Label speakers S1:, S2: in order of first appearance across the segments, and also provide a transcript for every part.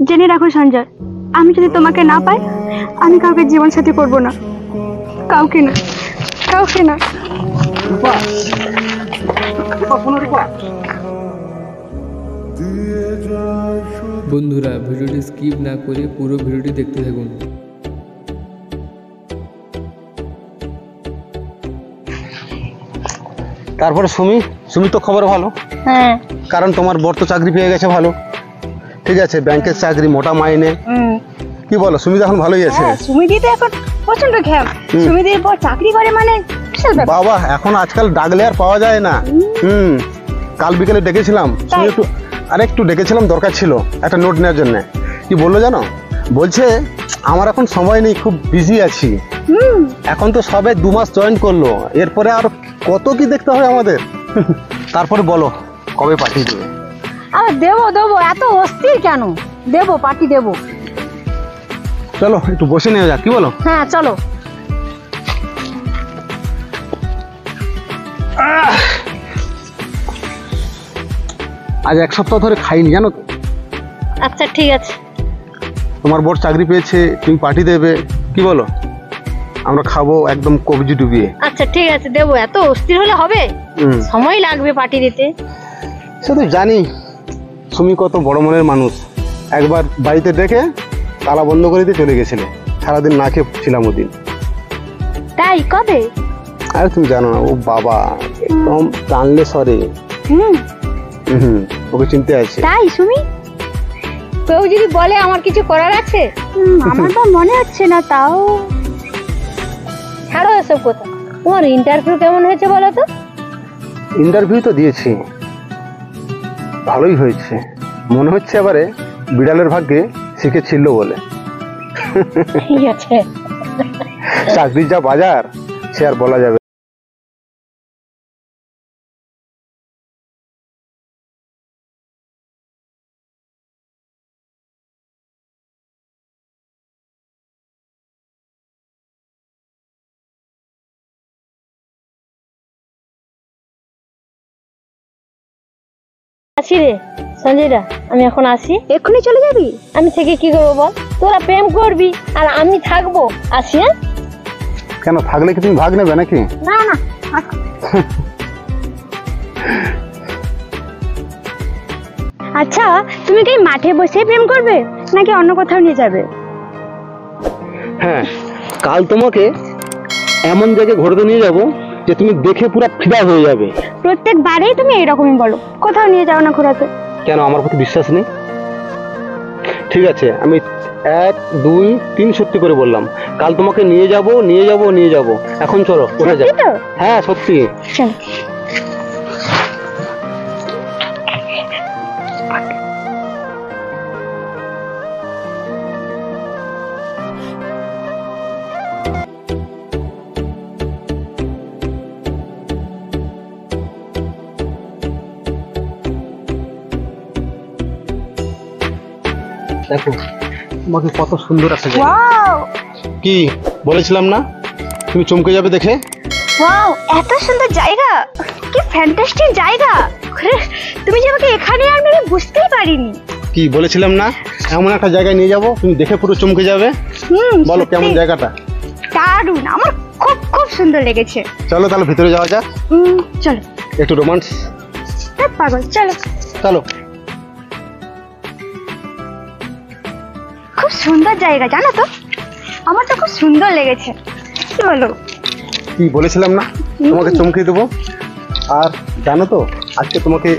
S1: জেনে রাখো সঞ্জয়, আমি যদি তোমাকে না পাই আমি কাউকে জীবন সাথী করবো না, কাউকে না, কাউকে না।
S2: বন্ধুরা ভিডিওটি স্কিপ না করে পুরো ভিডিওটি দেখতে থাকুন।
S3: তারপরে সুমি তো খবর ভালো।
S1: হ্যাঁ,
S3: কারণ তোমার বর তো চাকরি পেয়ে গেছে ভালো, ঠিক আছে, ব্যাংকের চাকরি, মোটা মাইনে। কি বলো, সুমি এখন ভালোই আছে।
S1: সুমিদি তো এখন প্রচন্ড ঘ্যাম, সুমিদির পর চাকরি করে মানে বিশাল ব্যাপার।
S3: বাবা, এখন আজকাল ডাকলে আর পাওয়া যায় না। কাল বিকেলে ডেকেছিলাম, সুমি একটু ডেকেছিলাম, দরকার ছিল একটা নোট নেওয়ার জন্য। কি বললো জানো, বলছে আমার এখন সময় নেই, খুব বিজি আছি। এখন তো সবে 2 মাস জয়েন করলো, এরপরে আর কত কি দেখতে হবে আমাদের। তারপরে বলো কবে পাঠিয়ে দেবে?
S1: আরে দেবো, এত অস্থির কেন? দেবো, পার্টি দেবো।
S3: চলো একটু বসে নেওয়া যাক, কি বলো?
S1: হ্যাঁ চলো।
S3: আজ 1 সপ্তাহ ধরে খাইনি জানো তো।
S1: আচ্ছা ঠিক আছে।
S3: তোমার বর চাকরি পেয়েছে, তুমি পার্টি দেবে, কি বলো? আমরা খাবো একদম কবজি ডুবিয়ে।
S1: আচ্ছা ঠিক আছে, দেবো। এত অস্থির হলে হবে? সময় লাগবে পার্টি দিতে।
S3: সে তো জানি, তুমি কত বড় মনের মানুষ। একবার বাড়িতে ডেকে তালা বন্ধ করে দিয়ে চলে গেছিলে, সারাদিন না খেয়ে ছিলাম ওদিন।
S1: তাই? কবে?
S3: আরে তুমি জানো না, ও বাবা একদম জানলে সরে। ওকে চিনতে আছে।
S1: তাই সুমি? কেউ যদি বলে আমার কিছু করার আছে, আমার তো মনে হচ্ছে না। তাও ছাড়ো এসব কথা। তোমার ইন্টারভিউ কেমন হয়েছে বলো তো?
S3: ইন্টারভিউ তো দিয়েছি, ভালোই হয়েছে। মনে হচ্ছে এবারে বিড়ালের ভাগ্যে শিখে ছিল বলে।
S1: ঠিক আছে।
S3: চাকরির যা বাজার, সে আর বলা যাবে।
S1: আসি রে সঞ্জয়দা, আমি এখন আসি। এক্ষুনি চলে যাবি? আমি থেকে কি করবো বল? তোরা প্রেম করবি আর আমি থাকবো। আসি। হ্যাঁ,
S3: কেন থাকলে কি তুমি ভাগ নেবে নাকি?
S1: না না। আচ্ছা, তুমি কি মাঠে বসে প্রেম করবে নাকি অন্য কোথাও নিয়ে যাবে?
S3: হ্যাঁ, কাল তোমাকে এমন জায়গায় ঘুরতে নিয়ে যাব যে তুমি দেখে পুরো ফিদা হয়ে যাবে।
S1: প্রত্যেকবারেই তুমি এইরকমই বলো, কোথাও নিয়ে যাও না ঘোরাতে।
S3: কেন, আমার প্রতি বিশ্বাস নেই? ঠিক আছে, আমি 1, 2, 3 সত্যি করে বললাম, কাল তোমাকে নিয়ে যাব। এখন চলো কোথায় যাবো? হ্যাঁ সত্যি।
S1: চল।
S3: দেখো তোমাকে কত সুন্দর একটা জায়গা।
S1: ওয়াও,
S3: কি বলেছিলাম না, তুমি চমকে যাবে দেখে।
S1: ওয়াও, এত সুন্দর জায়গা, কি ফ্যান্টাস্টিক জায়গা। তুমি যে আমাকে এখানে আনবে আমি বুঝতেই পারিনি।
S3: কি বলেছিলাম না, এমন একটা জায়গায় নিয়ে যাব তুমি দেখে পুরো চমকে যাবে। বলো কেমন জায়গাটা?
S1: দারুণ, আমার খুব খুব সুন্দর লেগেছে।
S3: চলো তাহলে ভিতরে যাওয়া যাক।
S1: চলো,
S3: একটু রোমান্স।
S1: পাগল, চলো
S3: চলো।
S1: খুব সুন্দর জায়গা জানো তো, আমার তো খুব সুন্দর লেগেছে। কি বলো?
S3: কি বলেছিলাম না তোমাকে চমকে দেবো। আর জানো তো আজকে তোমাকে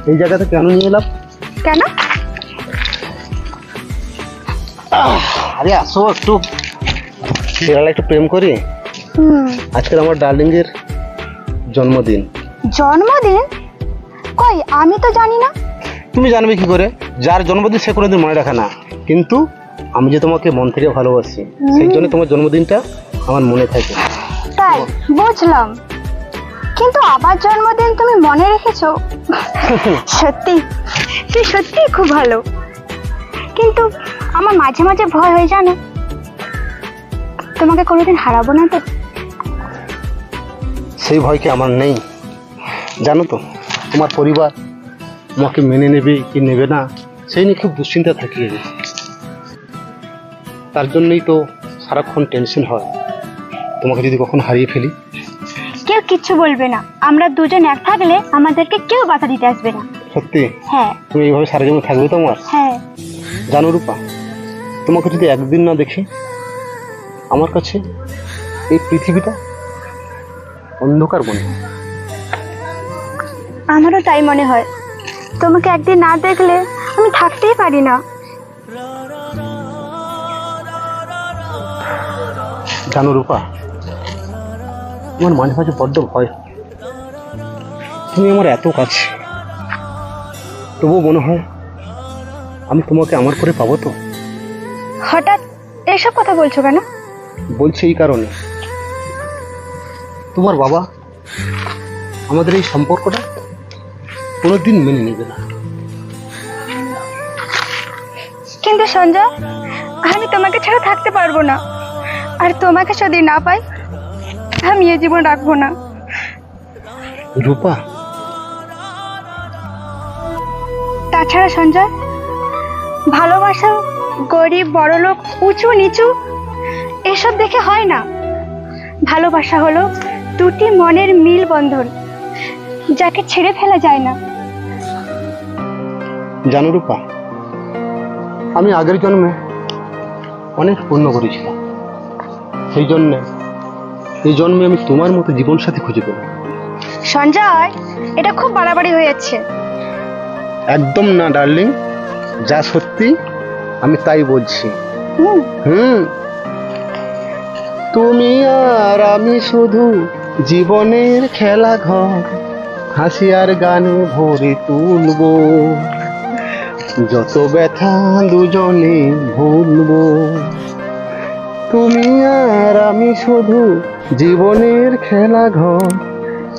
S3: এই জায়গাতে কেন নিয়ে এলাম?
S1: কেন?
S3: আরে আসো একটু, একটু প্রেম করি। আজকে আমার ডার্লিং এর জন্মদিন।
S1: জন্মদিন? কই, আমি তো জানি না।
S3: তুমি জানবে কি করে? যার জন্মদিন সে কোনোদিন মনে রাখে না, কিন্তু আমি যে তোমাকে মন থেকে ভালোবাসি, সেই জন্য তোমার জন্মদিনটা আমার মনে থাকে।
S1: তাই বুঝলাম, কিন্তু আবার জন্মদিন তুমি মনে রেখেছো। সত্যি, তুই সত্যি খুব ভালো। কিন্তু আমার মাঝে মাঝে ভয় হয়ে জানো, তোমাকে কোনোদিন হারাবো না তো।
S3: সেই ভয় কি আমার নেই? জানো তো তোমার পরিবার তোমাকে মেনে নেবে কি নেবে না, সেই নিয়ে খুব দুশ্চিন্তা থাকি। তার জন্যই তো সারাক্ষণ টেনশন হয়, তোমাকে যদি কখন হারিয়ে ফেলি।
S1: কেউ কিচ্ছু বলবে না, আমরা দুজন এক থাকলে আমাদেরকে কেউ বাধা দিতে আসবে না।
S3: সত্যি?
S1: হ্যাঁ
S3: তুমি এইভাবে সারা জীবন থাকবে তো আমার?
S1: হ্যাঁ।
S3: জানো রূপা, তোমাকে যদি একদিন না দেখি আমার কাছে এই পৃথিবীটা অন্ধকার মনে হয়।
S1: আমারও তাই মনে হয়, তোমাকে একদিন না দেখলে আমি থাকতেই পারি না।
S3: জানো রূপা, আমার মাঝে মাঝে বড্ড ভয়। তুমি আমার এত কাছে, তবুও মনে হয় আমি তোমাকে আমার করে পাবো তো।
S1: হঠাৎ এসব কথা বলছো কেন?
S3: বলছি এই কারণে, তোমার বাবা আমাদের এই সম্পর্কটা কোনোদিন মেনে নেবে না।
S1: কিন্তু সঞ্জয়, আমি তোমাকে ছাড়া থাকতে পারবো না, আর তোমাকে যদি না পাই আমি এ জীবন রাখবো না।
S3: রূপা,
S1: তাছাড়া সঞ্জয়, ভালোবাসা গরিব বড়লোক উঁচু নিচু এসব দেখে হয় না। ভালোবাসা হলো দুটি মনের মিল বন্ধন, যাকে ছেড়ে ফেলা যায় না।
S3: জানো রূপা, আমি আগের জন্মে অনেক পুণ্য করেছিলাম, সেই জন্যে এই জন্মে আমি তোমার মতো জীবনসাথী খুঁজে পেলাম।
S1: সঞ্জয়, এটা খুব বাড়াবাড়ি হয়ে যাচ্ছে।
S3: একদম না ডার্লিং, যা সত্যি আমি তাই বলছি। হুম, তুমি আর আমি শুধু জীবনের খেলা ঘর, হাসি আর গানে ভরে তুলবো, যত ব্যথা দুজনে ভুলবো। তুমি আর আমি শুধু জীবনের খেলা ঘর,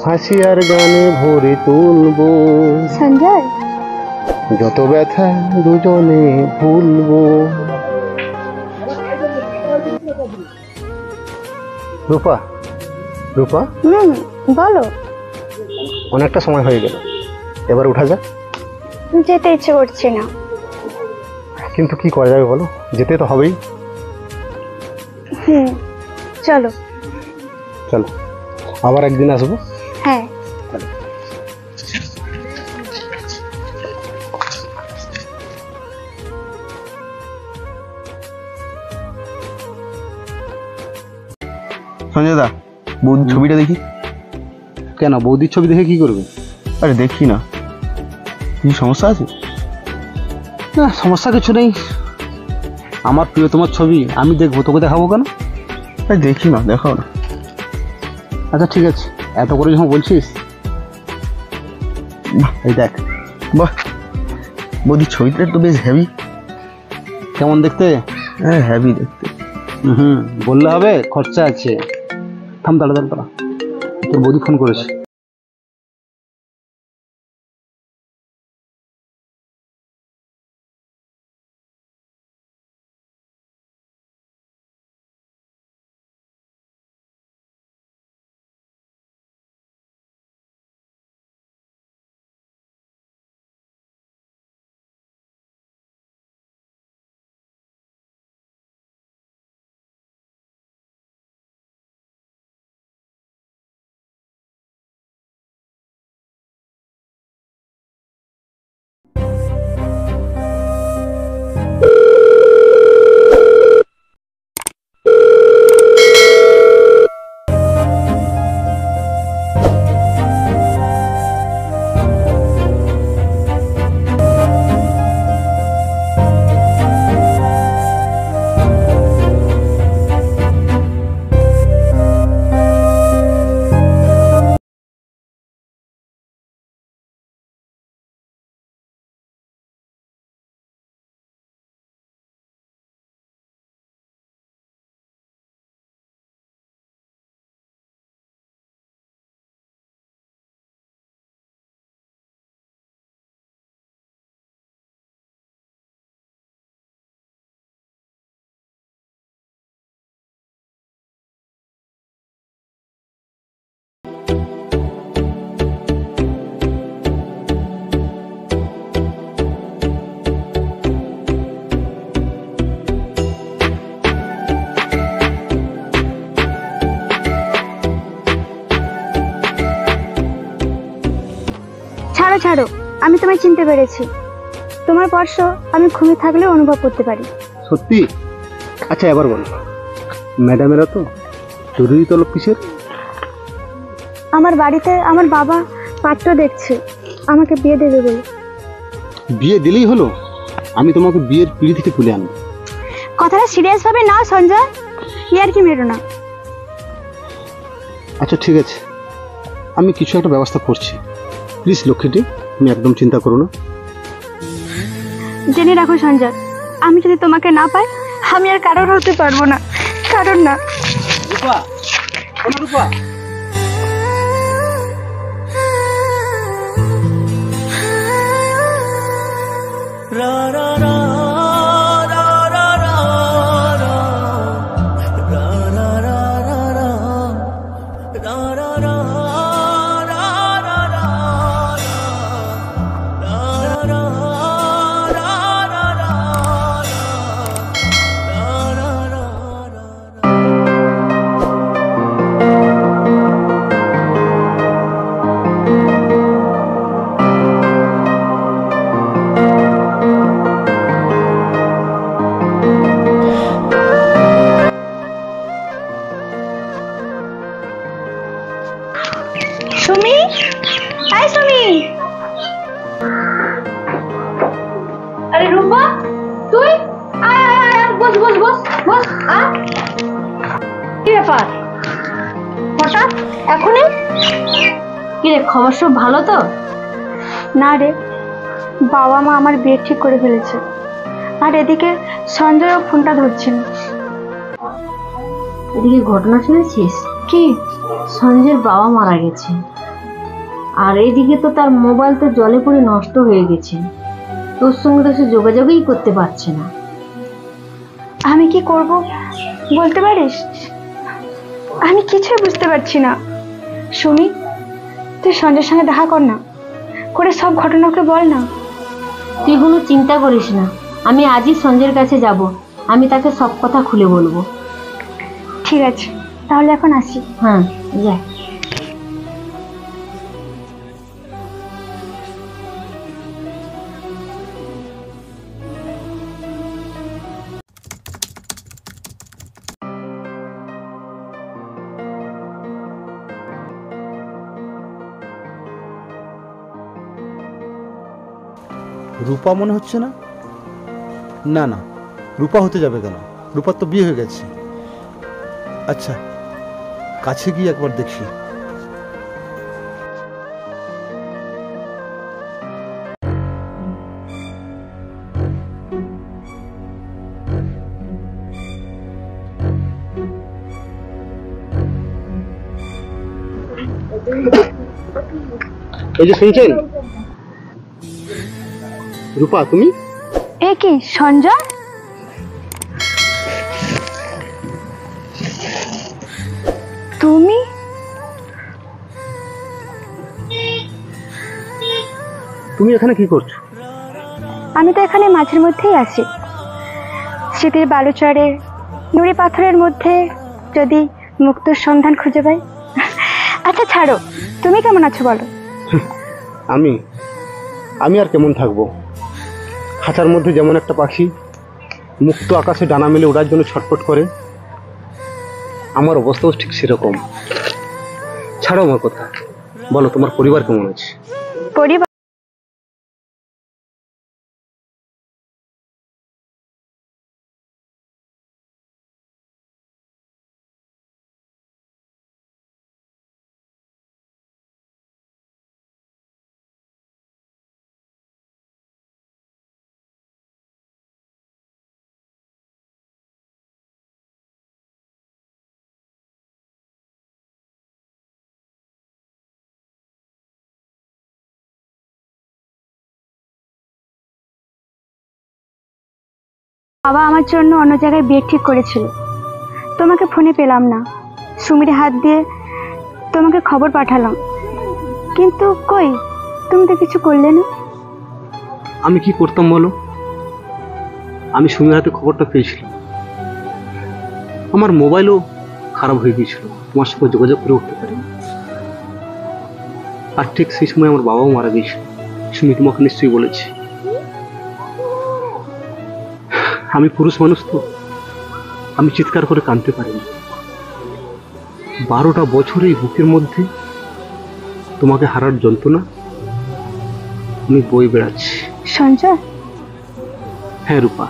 S3: হাসি আর গানে ভরে তুলবো,
S1: সঞ্জয়,
S3: যত ব্যথা দুজনে ভুলবো। রূপা, রূপা,
S1: বলো।
S3: অনেকটা সময় হয়ে গেল, এবার উঠা যাক।
S1: যেতে ইচ্ছে করছে না।
S3: কিন্তু কি করা যাবে বলো, যেতে তো হবেই।
S1: চলো।
S3: চলো, আবার একদিন আসবো।
S1: হ্যাঁ।
S4: সঞ্জয় দা, বৌদির ছবিটা দেখি।
S3: কেন, বৌদির ছবি দেখে কি করবে?
S4: আরে দেখি না, কিছু সমস্যা আছে?
S3: না, সমস্যা কিছু নেই। আমার প্রিয় তোমার ছবি আমি দেখবো, তোকে দেখাবো কেন?
S4: আরে দেখি না, দেখাও না।
S3: আচ্ছা ঠিক আছে, এত করে যখন বলছিস, এই দেখ।
S4: বাহ, বৌদির ছবিটা তো বেশ হেভি।
S3: কেমন দেখতে?
S4: হ্যাঁ, হেভি দেখতে।
S3: বললে হবে, খরচা আছে। থাম, দাঁড়া দাঁড়া দাঁড়া, তোর বৌদি ফোন করেছে।
S1: আমি তোমায় চিনতে পেরেছি। তোমার স্পর্শ আমি ঘুমিয়ে থাকলেও অনুভব করতে পারি।
S3: সত্যি? আচ্ছা এবার বলো, ম্যাডামেরা তো জরুরি তলব কিসের?
S1: আমার বাড়িতে আমার বাবা পাত্র দেখছে, আমাকে বিয়ে দেবে বলে।
S3: বিয়ে দিলেই হলো? আমি তোমাকে বিয়ের পিঁড়ি থেকে তুলে আনবো।
S1: কথাটা সিরিয়াস ভাবে নাও সঞ্জয়, ইয়ার কি মেরো না।
S3: আচ্ছা ঠিক আছে, আমি কিছু একটা ব্যবস্থা করছি। প্লিজ লক্ষ্মীটি, তুমি একদম চিন্তা করো না।
S1: জেনে রাখো সঞ্জয়, আমি যদি তোমাকে না পাই আমি আর কারোর হতে পারবো না, কারণ না।
S3: রূপা, রূপা,
S1: সুমি, আয় সুমি। আরে রূপা, তুই আয় আয় আয়, বস বস বস বস। কি ব্যাপার হঠাৎ এখনই? কি রে, খবর সব ভালো তো? না রে, বাবা মা আমার বিয়ে ঠিক করে ফেলেছে, আর এদিকে সঞ্জয়ও ফোনটা ধরছে না।
S5: এদিকে ঘটনা শুনেছিস?
S1: কি?
S5: সঞ্জয়ের বাবা মারা গেছে, আর এদিকে তো তার মোবাইল তো জলে পড়ে নষ্ট হয়ে গেছে। তোর সঙ্গে তো সে যোগাযোগই করতে পারছে না।
S1: আমি কি করব বলতে পারিস? আমি কিছুই বুঝতে পারছি না। সুমি, তুই সঞ্জয়ের সঙ্গে দেখা কর না, করে সব ঘটনাকে বল না।
S5: তুই কোনো চিন্তা করিস না, আমি আজই সঞ্জয়ের কাছে যাব, আমি তাকে সব কথা খুলে বলবো।
S1: ঠিক আছে, তাহলে এখন আসি।
S5: হ্যাঁ যা।
S3: রূপা মনে হচ্ছে না। না না, রূপা হতে যাবে কেন? রূপার তো বিয়ে হয়ে গেছে। আচ্ছা, কাছে গিয়ে একবার দেখি। এই যে শুনছেন, রূপা তুমি?
S1: এ কি সঞ্জয়? তুমি?
S3: তুমি এখানে কি করছো?
S1: আমি তো এখানে মাঝের মধ্যেই আছি, স্মৃতির বালুচরে নুড়ি পাথরের মধ্যে যদি মুক্তর সন্ধান খুঁজে পাই। আচ্ছা ছাড়ো, তুমি কেমন আছো বলো?
S3: আমি আমি আর কেমন থাকবো? খাঁচার মধ্যে যেমন একটা পাখি মুক্ত আকাশে ডানা মেলে ওড়ার জন্য ছটফট করে, আমার অবস্থাও ঠিক সেরকম। ছাড়ো আমার কথা, বলো তোমার পরিবার কেমন আছে?
S1: পরিবার? বাবা আমার জন্য অন্য জায়গায় বিয়ে ঠিক করেছিল, তোমাকে ফোনে পেলাম না, সুমির হাত দিয়ে তোমাকে খবর পাঠালাম, কিন্তু কই তুমি তো কিছু করলে না।
S3: আমি কি করতাম বলো? আমি সুমির হাতে খবরটা পেয়েছিলাম, আমার মোবাইলও খারাপ হয়ে গিয়েছিল, তোমার সঙ্গে যোগাযোগ করে উঠতে পারি। আর ঠিক সেই সময় আমার বাবাও মারা গিয়েছিল। সুমি তোমাকে নিশ্চয়ই বলেছি, আমি পুরুষ মানুষ তো, আমি চিৎকার করে কাঁদতে পারি না। 12টা বছর এই বুকের মধ্যে তোমাকে হারার যন্ত্রণা আমি বই বেড়াচ্ছি।
S1: সঞ্জয়,
S3: হ্যাঁ রূপা,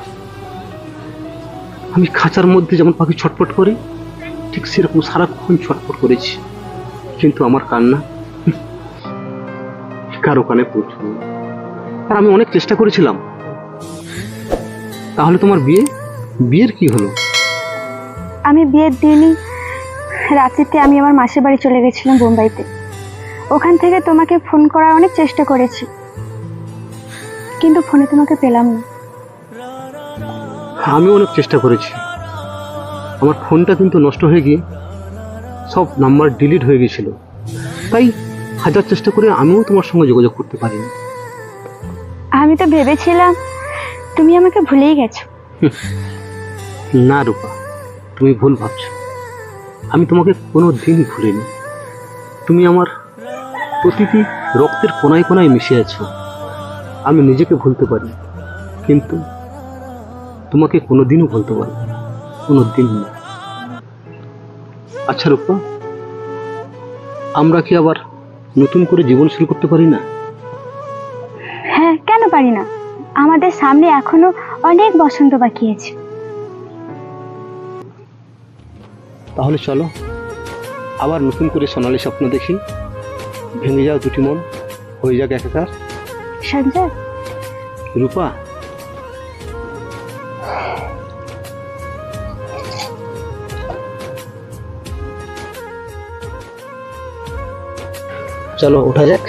S3: আমি খাঁচার মধ্যে যেমন পাখি ছটফট করে ঠিক সেরকম সারাক্ষণ ছটফট করেছি, কিন্তু আমার কান্না কারো কানে পৌঁছল না। আর আমি অনেক চেষ্টা করেছিলাম। তাহলে তোমার বিয়ের কি হলো?
S1: আমি বিয়ের দিনই রাত্রিতে আমি আমার মাসির বাড়ি চলে গেছিলাম বোম্বাইতে। ওখান থেকে তোমাকে ফোন করার অনেক চেষ্টা করেছি, কিন্তু ফোনে তোমাকে পেলাম না।
S3: আমি অনেক চেষ্টা করেছি, আমার ফোনটা কিন্তু নষ্ট হয়ে গিয়ে সব নাম্বার ডিলিট হয়ে গেছিল, তাই হাজার চেষ্টা করে আমিও তোমার সঙ্গে যোগাযোগ করতে পারিনি।
S1: আমি তো ভেবেছিলাম তুমি আমাকে ভুলেই গেছো।
S3: না রূপা, তুমি ভুল ভাবছো। আমি তোমাকে কোনো দিনই ভুলিনি। তুমি আমার প্রতিটি রক্তের কোনায় কোনায় মিশে আছো। আমি নিজেকে ভুলতে পারি, কিন্তু তোমাকে কোনোদিনও ভুলতে পারি, কোনো দিন না। আচ্ছা রূপা, আমরা কি আবার নতুন করে জীবন শুরু করতে পারি না?
S1: হ্যাঁ, কেন পারি না? আমাদের সামনে এখনো অনেক বসন্ত বাকি আছে।
S3: তাহলে চলো আবার নতুন করে সোনালি স্বপ্ন দেখি, ভেঙে যাও দুটি মন, হয়ে যাক একাকার।
S1: সঞ্জয়,
S3: রূপা, চলো ওঠা যাক।